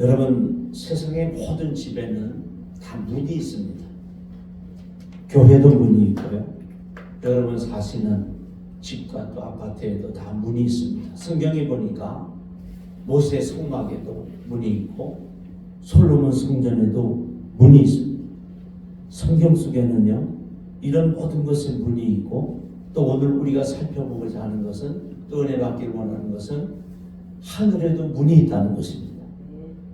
여러분, 세상의 모든 집에는 다 문이 있습니다. 교회도 문이 있고요. 여러분 사시는 집과 또 아파트에도 다 문이 있습니다. 성경에 보니까 모세 성막에도 문이 있고 솔로몬 성전에도 문이 있습니다. 성경 속에는요, 이런 모든 것에 문이 있고, 또 오늘 우리가 살펴보고자 하는 것은, 또 은혜 받기를 원하는 것은 하늘에도 문이 있다는 것입니다.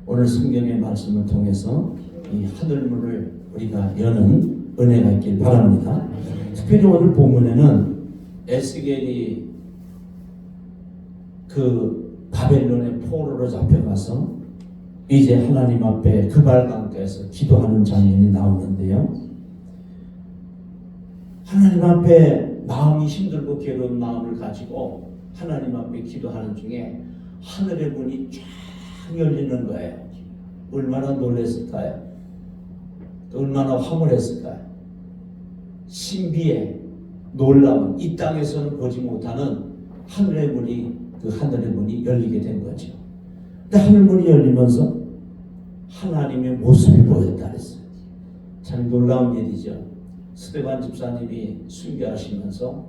오늘 성경의 말씀을 통해서 이 하늘문을 우리가 여는 은혜가 있길 바랍니다. 특별히 오늘 본문에는 에스겔이 그 바벨론의 포로로 잡혀가서 이제 하나님 앞에 그발강가에서 기도하는 장면이 나오는데요. 하나님 앞에 마음이 힘들고 괴로운 마음을 가지고 하나님 앞에 기도하는 중에 하늘의 문이 쫙 열리는 거예요. 얼마나 놀랐을까요? 또 얼마나 황홀했을까요? 신비의 놀라운, 이 땅에서는 보지 못하는 하늘의 문이, 그 하늘의 문이 열리게 된 거죠. 근데 하늘문이 열리면서 하나님의 모습이 보였다 그랬어요. 참 놀라운 일이죠. 스데반 집사님이 순교하시면서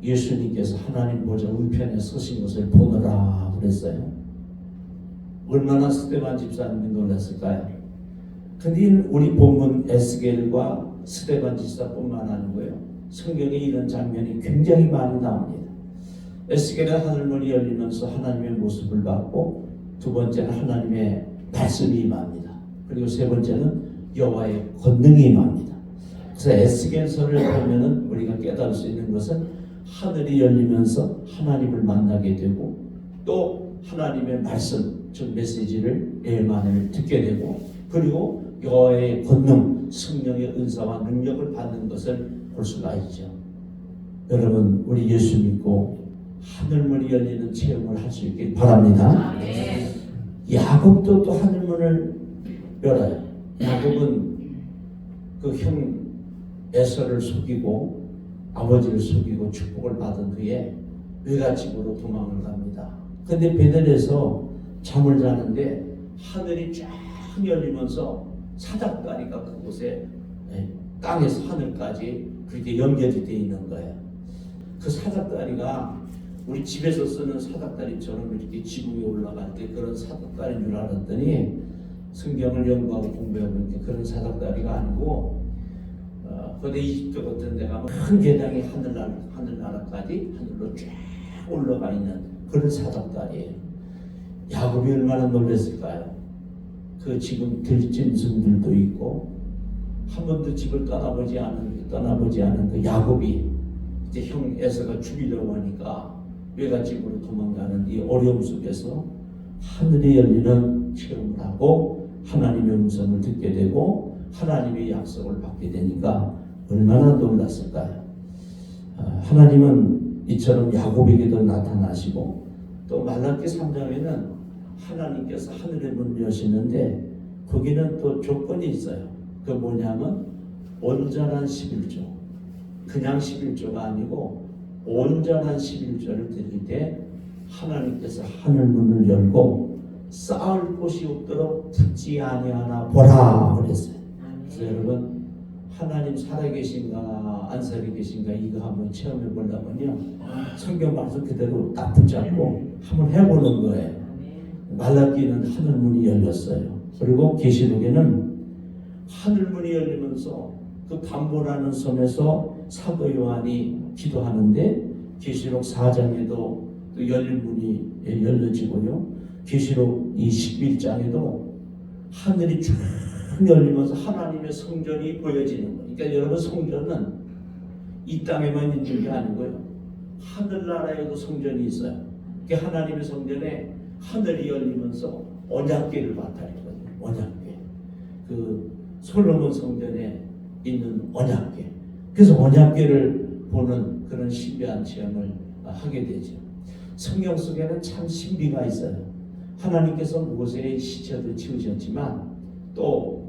예수님께서 하나님 보좌 우편에 서신 것을 보느라 그랬어요. 얼마나 스데반 집사님이 놀랐을까요? 근데 우리 본문 에스겔과 스데반 집사뿐만 아니고요, 성경에 이런 장면이 굉장히 많이 나옵니다. 에스겔의 하늘문이 열리면서 하나님의 모습을 받고, 두 번째는 하나님의 말씀이 임합니다. 그리고 세 번째는 여호와의 권능이 임합니다. 그래서 에스겔서를 보면은 우리가 깨달을 수 있는 것은 하늘이 열리면서 하나님을 만나게 되고, 또 하나님의 말씀, 즉 메시지를 예만을 듣게 되고, 그리고 여호와의 권능, 성령의 은사와 능력을 받는 것을 볼 수가 있죠. 여러분, 우리 예수 믿고 하늘문이 열리는 체험을 할 수 있길 바랍니다. 야곱도 또 하늘문을 열어요. 야곱은 그 형 에서를 속이고 아버지를 속이고 축복을 받은 후에 외갓집으로 도망을 갑니다. 근데 베델에서 잠을 자는데 하늘이 쫙 열리면서 사닥다리가 그곳에 땅에서 하늘까지 그렇게 연결이 되어 있는 거예요. 그 사닥다리가 우리 집에서 쓰는 사닥다리처럼 이렇게 지붕에 올라갈 때 그런 사닥다리인 줄 알았더니, 성경을 연구하고 공부해보니까 그런 사닥다리가 아니고 거대 이집트 같은 데 가면 큰 계단이 하늘나라까지 하늘로 쫙 올라가 있는 그런 사닥다리예요. 야곱이 얼마나 놀랐을까요? 그 지금 들짐승들도 있고 한 번도 집을 떠나보지 않은 그 야곱이 이제 형 에서가 죽이려고 하니까 외갓집으로 도망가는 이 어려움 속에서 하늘이 열리는 체험을 하고 하나님의 음성을 듣게 되고 하나님의 약속을 받게 되니까 얼마나 놀랐을까요? 하나님은 이처럼 야곱에게도 나타나시고, 또 말라기 3장에는 하나님께서 하늘의 문을 여시는데 거기는 또 조건이 있어요. 그 뭐냐면 온전한 11조, 그냥 11조가 아니고 온전한 11조를 드릴 때 하나님께서 하늘 문을 열고 쌓을 곳이 없도록 듣지 아니하나 보라 그랬어요. 그래서 여러분, 하나님 살아계신가 안 살아계신가 이거 한번 체험해 보려면요, 성경 말씀 그대로 딱 붙잡고 한번 해보는 거예요. 말라기는 하늘문이 열렸어요. 그리고 계시록에는 하늘문이 열리면서 그 담보라는 섬에서 사도 요한이 기도하는데, 계시록 4장에도 또 열린 문이 열려지고요, 계시록 21장에도 하늘이 쭉 열리면서 하나님의 성전이 보여지는 거예요. 그러니까 여러분, 성전은 이 땅에만 있는 게 아니고요, 하늘나라에도 성전이 있어요. 그러니까 하나님의 성전에 하늘이 열리면서 언약궤를 나타내거든요. 언약궤. 그 솔로몬 성전에 있는 언약궤. 그래서 언약궤를 보는 그런 신비한 체험을 하게 되죠. 성경 속에는 참 신비가 있어요. 하나님께서 모세의 시체도 치우셨지만 또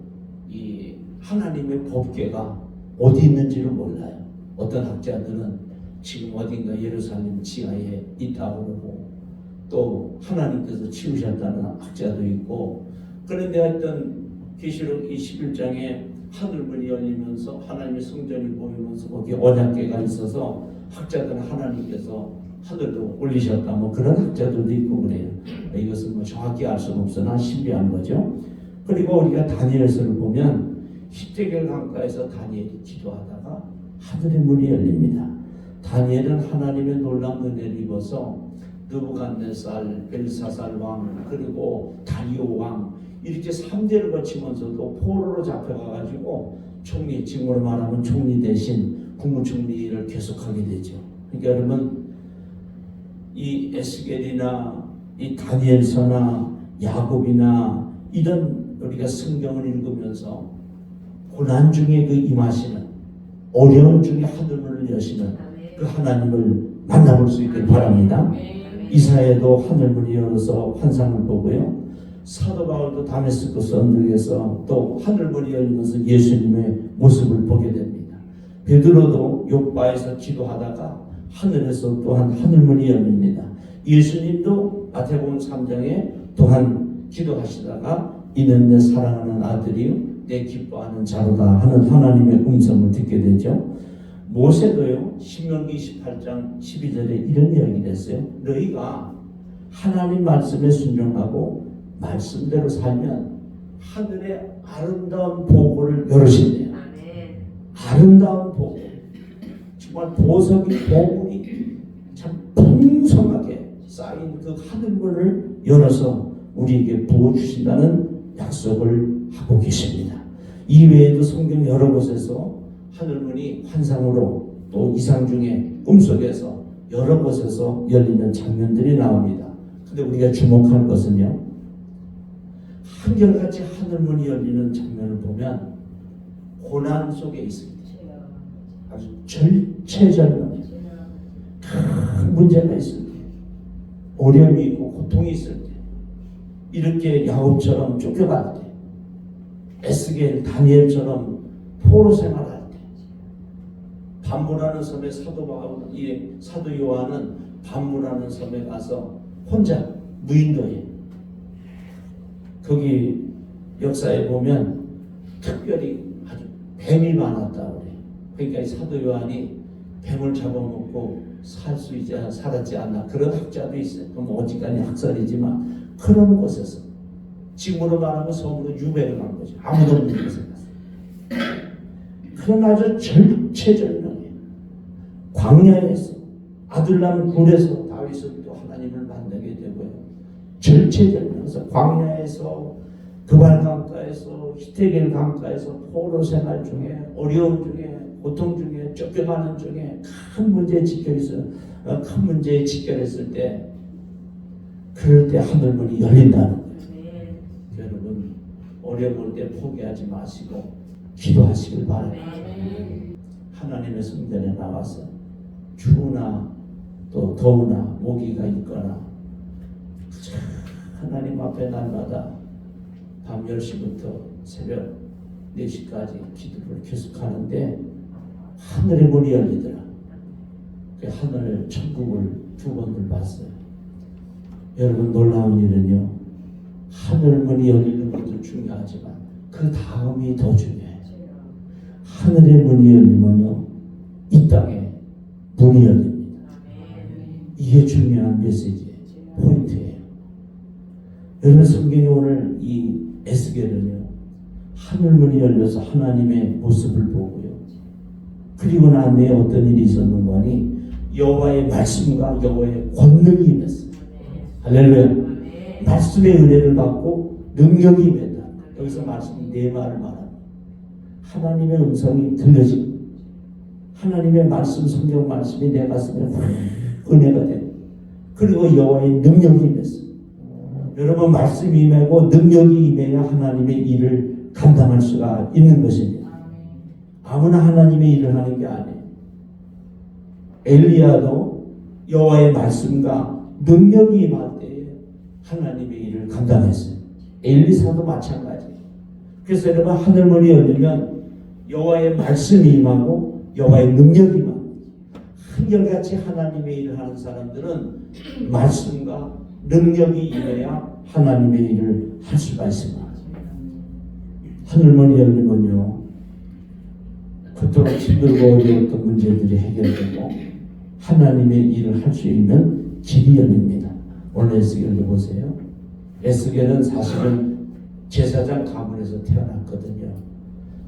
이 하나님의 법궤가 어디 있는지를 몰라요. 어떤 학자들은 지금 어딘가 예루살렘 지하에 있다고 그러고, 또 하나님께서 치우셨다는 학자도 있고, 그런데 하여튼 계시록 21장에 하늘문이 열리면서 하나님의 성전이 보이면서 거기에 언약궤가 있어서 학자들은 하나님께서 하늘로 올리셨다 뭐 그런 학자들도 있고 그래요. 이것은 뭐 정확히 알 수는 없으나 신비한 거죠. 그리고 우리가 다니엘서를 보면 히데겔 강가에서 다니엘이 기도하다가 하늘의 문이 열립니다. 다니엘은 하나님의 놀라운 은혜를 입어서 느부갓네살, 벨사살 왕 그리고 다리오 왕 이렇게 3대를 거치면서도 포로로 잡혀가가지고 총리, 지금으로 말하면 총리 대신 국무총리를 계속하게 되죠. 그러니까 여러분 이 에스겔이나 이 다니엘서나 야곱이나 이런 우리가 성경을 읽으면서 고난 중에 그 임하시는 어려움 중에 하늘문을 여시는 그 하나님을 만나볼 수 있길 바랍니다. 이사야도 하늘문이 열어서 환상을 보고요. 사도 바울도 다메스쿠스 언덕에서 또 하늘문이 열리면서 예수님의 모습을 보게 됩니다. 베드로도 욥바에서 기도하다가 하늘에서 또한 하늘문이 열립니다. 예수님도 마태복음 3장에 또한 기도하시다가 이는 내 사랑하는 아들이요 내 기뻐하는 자로다 하는 하나님의 음성을 듣게 되죠. 모세도요 신명기 28장 12절에 이런 이야기를 했어요. 너희가 하나님 말씀에 순종하고 말씀대로 살면 하늘의 아름다운 보고를 열으신대요. 아름다운 보고, 정말 보석이 보물이 참 풍성하게 쌓인 그 하늘문을 열어서 우리에게 부어주신다는 약속을 하고 계십니다. 이외에도 성경 여러 곳에서 하늘문이 환상으로 또 이상 중에 꿈속에서 여러 곳에서 열리는 장면들이 나옵니다. 근데 우리가 주목할 것은요, 한결같이 하늘문이 열리는 장면을 보면 고난 속에 있습니다. 아주 절체절명, 큰 문제가 있을 때, 어려움이 있고 고통이 있을 때, 이렇게 야곱처럼 쫓겨갈 때, 에스겔, 다니엘처럼 포로 생활할 때, 반문하는 섬에 사도 요한은 반문하는 섬에 가서 혼자 무인도에, 거기 역사에 보면 특별히 아주 뱀이 많았다 그래요. 그러니까 사도 요한이 뱀을 잡아먹고 살았지 않나 그런 학자도 있어요. 그럼 어지간히 학설이지만 그런 곳에서 지금으로 말하면 섬으로 유배를 간 거죠. 아무도 없는 곳에 갔어요. 그런 아주 절체절명해. 광야에서 아둘람 굴에서 다윗은 또 하나님을 만나게 되고요. 절체절명해서 광야에서 그발 강가에서 히데겔 강가에서 포로 생활 중에 어려움 중에 고통 중에 쫓겨가는 중에 큰 문제에 직결했을 때 그럴 때 하늘문이 열린다는 거예요. 여러분 어려움 올 때 포기하지 마시고 기도하시길 바랍니다. 하나님의 성전에 나와서 추우나 또 더우나 모기가 있거나 하나님 앞에 날마다 밤 10시부터 새벽 4시까지 기도를 계속하는데 하늘의 문이 열리더라. 그 하늘 천국을 2번을 봤어요. 여러분 놀라운 일은요, 하늘문이 열리는 것도 중요하지만 그 다음이 더 중요해요. 하늘의 문이 열리면요, 이 땅에 문이 열립니다. 이게 중요한 메시지예요. 포인트예요. 여러분 성경에 오늘 이 에스겔은요, 하늘문이 열려서 하나님의 모습을 보고요, 그리고 난 뒤에 어떤 일이 있었는가 하니 여호와의 말씀과 여호와의 권능이 임했어요. 할렐루야. 말씀의 은혜를 받고 능력이 임했다. 여기서 말씀 네 말을 말합니다. 하나님의 음성이 들려지고 하나님의 말씀, 성경 말씀이 내 가슴에 은혜가 되고 그리고 여호와의 능력이 임했어요. 여러분 말씀이 임하고 능력이 임해야 하나님의 일을 감당할 수가 있는 것입니다. 아무나 하나님의 일을 하는 게 아니에요. 엘리야도 여호와의 말씀과 능력이 임할 때에 하나님의 일을 감당했어요. 엘리사도 마찬가지예요. 그래서 여러분 하늘문이 열리면 여호와의 말씀이 임하고 여호와의 능력이 임하고 한결같이 하나님의 일을 하는 사람들은 말씀과 능력이 임해야 하나님의 일을 할 수가 있습니다. 하늘문이 열리면요, 그토록 힘들고 어려웠던 문제들이 해결되고 하나님의 일을 할 수 있는 길이 열립니다. 오늘 에스겔도 보세요. 에스겔은 사실은 제사장 가문에서 태어났거든요.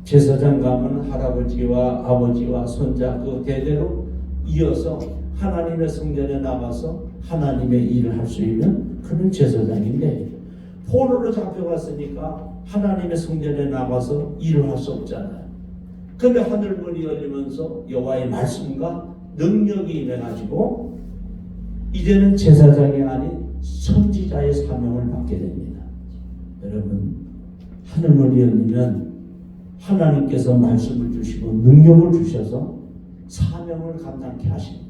제사장 가문은 할아버지와 아버지와 손자 그 대대로 이어서 하나님의 성전에 나가서 하나님의 일을 할 수 있는 그런 제사장인데, 포로로 잡혀갔으니까 하나님의 성전에 나가서 일을 할 수 없잖아요. 그런데 하늘문이 열리면서 여호와의 말씀과 능력이 임해가지고 이제는 제사장이 아닌 선지자의 사명을 받게 됩니다. 여러분, 하늘문이 열리면 하나님께서 말씀을 주시고 능력을 주셔서 사명을 감당케 하십니다.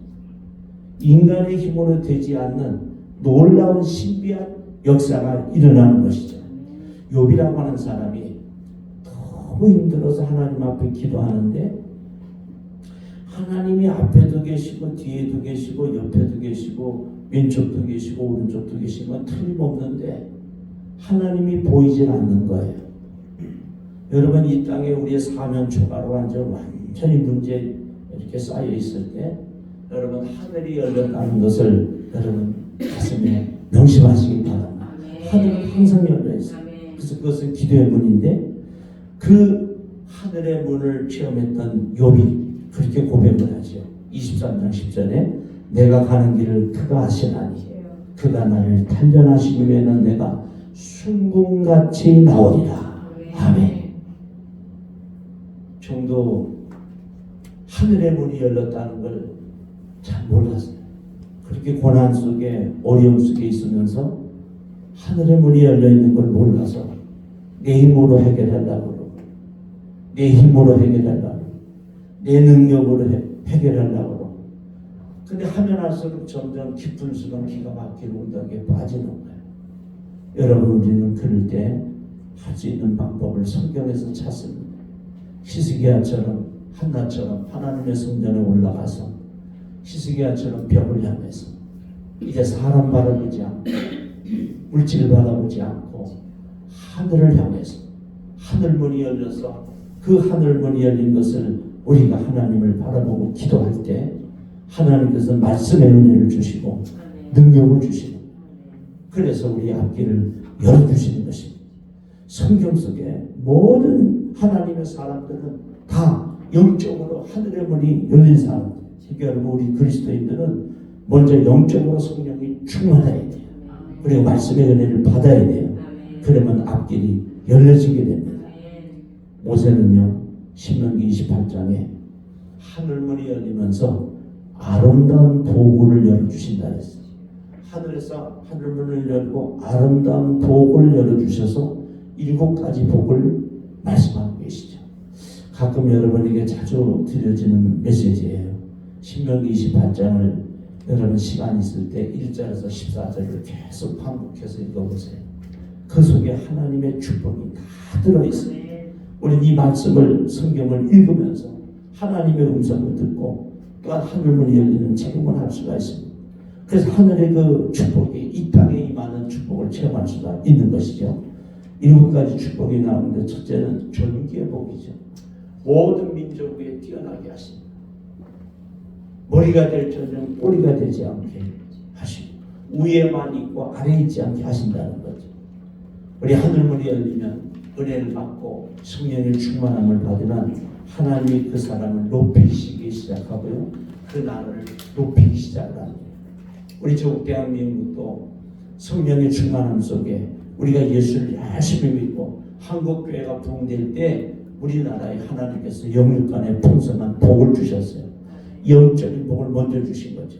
인간의 힘으로 되지 않는 놀라운 신비한 역사가 일어나는 것이죠. 욥이라고 하는 사람이 너무 힘들어서 하나님 앞에 기도하는데, 하나님이 앞에도 계시고 뒤에도 계시고 옆에도 계시고 왼쪽도 계시고 오른쪽도 계신 건 틀림없는데 하나님이 보이질 않는 거예요. 여러분, 이 땅에 우리의 사명 초과로 완전히 문제 이렇게 쌓여 있을 때 여러분, 하늘이 열렸다는 것을 여러분 가슴에 명심하시기 바랍니다. 하늘은 항상 열려 있어요. 그래서 그것은 기도의 문인데, 그 하늘의 문을 체험했던 욥이 그렇게 고백을 하죠. 23장 10절에 내가 가는 길을 그가 아시나니 그가 나를 단련하신 후에는 내가 순금같이 나오리라. 아멘. 정도 하늘의 문이 열렸다는 걸 잘 몰랐어요. 그렇게 고난 속에 어려움 속에 있으면서 하늘의 문이 열려 있는 걸 몰라서 내 힘으로 해결하려고 그러고, 내 힘으로 해결하려고, 내 능력으로 해결하려고 그러고, 근데 하면 할수록 점점 깊은 수가 기가 막히는 운동에 빠지는 거예요. 여러분, 우리는 그럴 때 할 수 있는 방법을 성경에서 찾습니다. 히스기야처럼, 한나처럼 하나님의 성전에 올라가서 히스기야처럼 벽을 향해서 이제 사람 바라보지 않고 물질을 바라보지 않고 하늘을 향해서 하늘문이 열려서 그 하늘문이 열린 것을 우리가 하나님을 바라보고 기도할 때 하나님께서 말씀의 은혜를 주시고 능력을 주시고, 그래서 우리 앞길을 열어주시는 것입니다. 성경 속에 모든 하나님의 사람들은 다 영적으로 하늘의 문이 열린 사람들. 여러분, 우리 그리스도인들은 먼저 영적으로 성령이 충만해야 돼요. 그리고 말씀의 은혜를 받아야 돼요. 그러면 앞길이 열려지게 됩니다. 모세는요, 신명기 28장에 하늘문이 열리면서 아름다운 복을 열어주신다 했어요. 하늘에서 하늘문을 열고 아름다운 복을 열어주셔서 7가지 복을 말씀하고 계시죠. 가끔 여러분에게 자주 드려지는 메시지예요. 신명기 28장을 여러분 시간 있을 때 1절에서 14절을 계속 반복해서 읽어보세요. 그 속에 하나님의 축복이 다 들어있어요. 우리 이 말씀을, 성경을 읽으면서 하나님의 음성을 듣고 또한 하늘문이 열리는 체험을 할 수가 있습니다. 그래서 하늘의 그 축복이 이 땅에 임하는 축복을 체험할 수가 있는 것이죠. 7가지 축복이 나오는데, 첫째는 존귀의 복이죠. 모든 민족 위에 뛰어나게 하십니다. 머리가 될지언정 꼬리가 되지 않게 하시고 위에만 있고 아래에 있지 않게 하신다는 거죠. 우리 하늘문이 열리면 은혜를 받고 성령의 충만함을 받으면 하나님이 그 사람을 높이시기 시작하고요, 그 나라를 높이기 시작을 합니다. 우리 조국 대한민국도 성령의 충만함 속에 우리가 예수를 열심히 믿고 한국교회가 부흥될 때 우리나라에 하나님께서 영육간에 풍성한 복을 주셨어요. 영적인 복을 먼저 주신 거죠.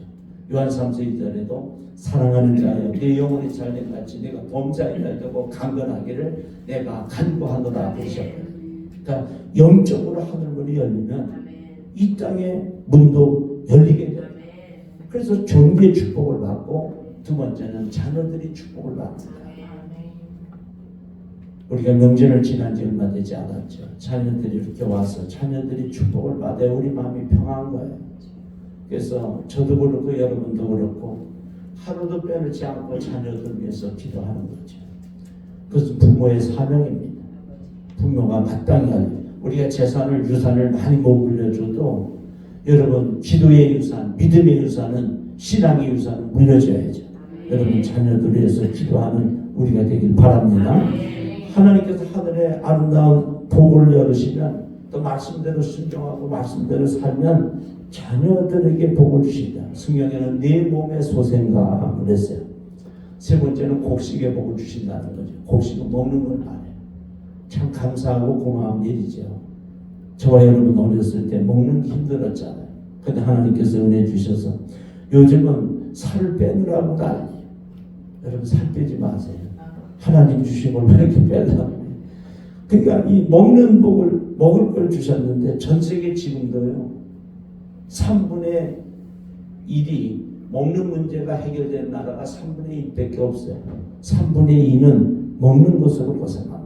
요한 3서 2절에도 사랑하는 자여 내 영혼이 잘된 같이 내가 범사이다 되고 강건하기를 내가 간구하노라 하셨거든요. 그러니까 영적으로 하늘문이 열리면 이 땅의 문도 열리게 돼요. 그래서 존귀의 축복을 받고, 두 번째는 자녀들이 축복을 받습니다. 우리가 명절을 지난 지 얼마 되지 않았죠. 자녀들이 이렇게 와서 자녀들이 축복을 받아야 우리 마음이 평안한 거예요. 그래서 저도 그렇고 여러분도 그렇고 하루도 빼놓지 않고 자녀들 위해서 기도하는 거죠. 그것은 부모의 사명입니다. 부모가 마땅히 할 우리가 재산을 유산을 많이 못 물려줘도 여러분 기도의 유산, 믿음의 유산은 신앙의 유산은 물려줘야죠. 여러분 자녀들을 위해서 기도하는 우리가 되길 바랍니다. 하나님께서 하늘의 아름다운 복을 열으시면 또 말씀대로 순종하고 말씀대로 살면 자녀들에게 복을 주신다. 성경에는 내 몸의 소생가 그랬어요. 세 번째는 곡식의 복을 주신다는 거죠. 곡식은 먹는 걸 말해요. 참 감사하고 고마운 일이죠. 저와 여러분 어렸을 때 먹는 게 힘들었잖아요. 근데 하나님께서 은혜 주셔서 요즘은 살을 빼느라고 난리예요. 여러분 살 빼지 마세요. 하나님 주신 걸 왜 이렇게 빼려고. 그러니까 이 먹는 복을 먹을 걸 주셨는데 전 세계 지금도요 3분의 1이 먹는 문제가 해결된 나라가 3분의 1밖에 없어요. 3분의 2는 먹는 것으로 고생한다.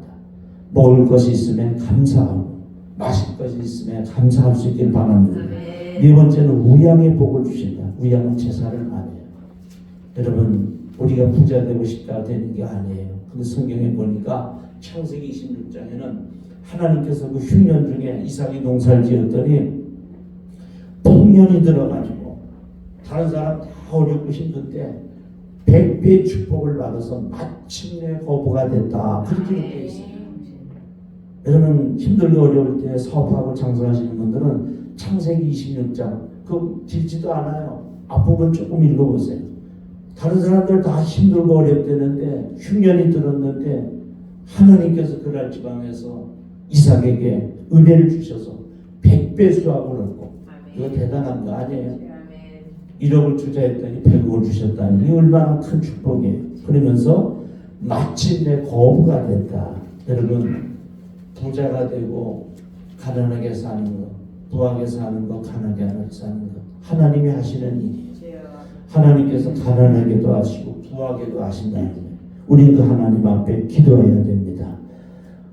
먹을 것이 있으면 감사하고 마실 것이 있으면 감사할 수 있길 바랍니다. 네 번째는 우양의 복을 주신다. 우양은 제사를 안 해요. 여러분 우리가 부자 되고 싶다 되는 게 아니에요. 근데 성경에 보니까 창세기 26장에는 하나님께서 그 흉년 중에 이삭이 농사를 지었더니 풍년이 들어가지고 다른 사람 다 어렵고 힘든데 100배의 축복을 받아서 마침내 거부가 됐다. 그렇게 되어 있어요. 여러분 힘들고 어려울 때 사업하고 장사하시는 분들은 창세기 26장 그거 길지도 않아요. 앞부분 조금 읽어보세요. 다른 사람들 다 힘들고 어렵대는데 흉년이 들었는데 하나님께서 그날 지방에서 이삭에게 은혜를 주셔서 100배 수확을 얻고 이거 대단한 거 아니에요? 1억을 투자했더니 100억을 주셨다니 이 얼마나 큰 축복이에요. 그러면서 마침내 거부가 됐다. 여러분 부자가 되고 가난하게 사는 거, 부하게 사는 거, 가난하게 사는 거 하나님이 하시는 일이에요. 하나님께서 가난하게도 하시고 부하게도 하신다는 거예요. 우리 그 하나님 앞에 기도해야 됩니다.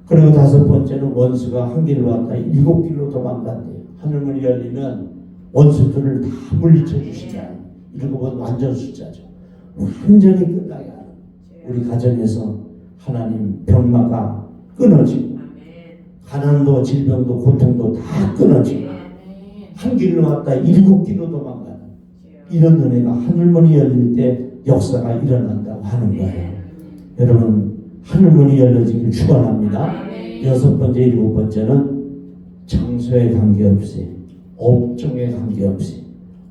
그리고 다섯 번째는 원수가 한 길로 왔다 7길로 도망간대요. 하늘문이 열리면 원수들을 다 물리쳐 주신다. 7은 완전 숫자죠. 완전히 끝나게 하는 우리 가정에서 하나님 병마가 끊어지고 가난도 질병도 고통도 다 끊어지고 한 길로 왔다 7길로 도망가는 이런 은혜가 하늘문이 열릴 때 역사가 일어난다고 하는 거예요. 여러분 하늘문이 열려지길 축원합니다. 여섯 번째, 일곱 번째는 장소에 관계없이 업종에 관계없이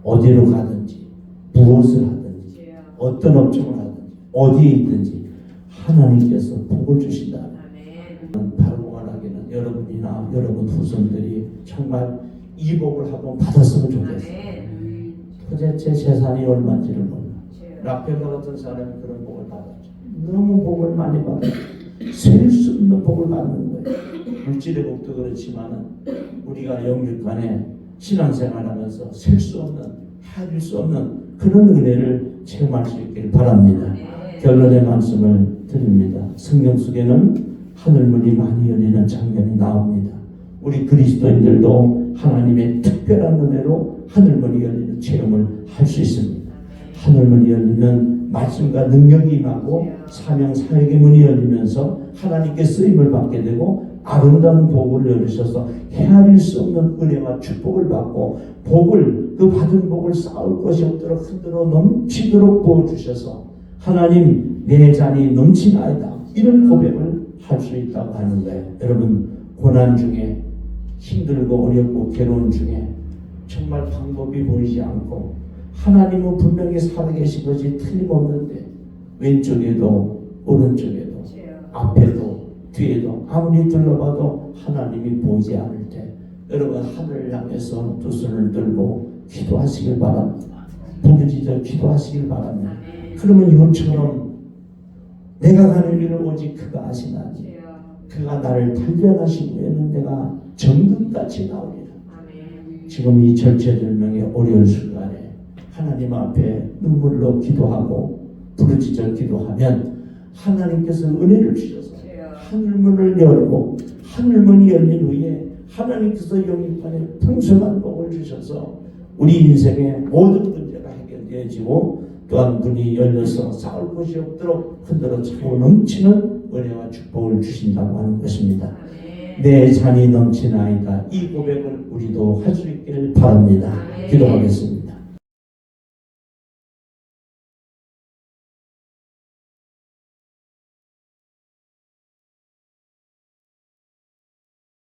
어디로 가든지 무엇을 하든지 어떤 업종을 하든지 어디에 있든지 하나님께서 복을 주신다. 바로 원하기는 여러분이나 여러분 후손들이 정말 이 복을 한번 받았으면 좋겠어요. 도대체 재산이 얼마인지를 몰라. 락펠러 같은 사람이 그런 복을 받았죠. 너무 복을 많이 받았죠. 셀 수 없는 복을 받는 거예요. 물질의 복도 그렇지만은 우리가 영육간에 신앙생활하면서 셀 수 없는, 헤아릴 수 없는 그런 은혜를 체험할 수 있기를 바랍니다. 결론의 말씀을 드립니다. 성경 속에는 하늘문이 많이 열리는 장면이 나옵니다. 우리 그리스도인들도 하나님의 특별한 은혜로 하늘문이 열리는 체험을 할 수 있습니다. 하늘문이 열리면 말씀과 능력이 임하고 사명 사역의 문이 열리면서 하나님께 쓰임을 받게 되고 아름다운 복을 열으셔서 헤아릴 수 없는 은혜와 축복을 받고 복을 그 받은 복을 쌓을 것이 없도록 흔들어 넘치도록 부어주셔서 하나님 내 잔이 넘치나이다 이런 고백을 할 수 있다고 하는 거예요. 여러분 고난 중에 힘들고 어렵고 괴로운 중에 정말 방법이 보이지 않고 하나님은 분명히 살아계신 것이 틀림없는데 왼쪽에도 오른쪽에도 앞에도 뒤에도 아무리 둘러봐도 하나님이 보이지 않을 때 여러분 하늘을 향해서 두 손을 들고 기도하시길 바랍니다. 부르짖어 기도하시길 바랍니다. 그러면 이것처럼 내가 가는 길을 오직 그가 아시나니 그가 나를 단련하신 후에는 내가 정금같이 나오리라. 지금 이 절체절명의 어려운 순간에 하나님 앞에 눈물로 기도하고 부르짖어 기도하면 하나님께서 은혜를 주셔서 하늘문을 열고 하늘문이 열린 후에 하나님께서 영육간에 풍성한 복을 주셔서 우리 인생의 모든 문제가 해결되어지고 또한 문이 열려서 싸울 곳이 없도록 흔들어 차고 넘치는 은혜와 축복을 주신다고 하는 것입니다. 내 잔이 넘치나이다. 이 고백을 우리도 할 수 있기를 바랍니다. 기도하겠습니다.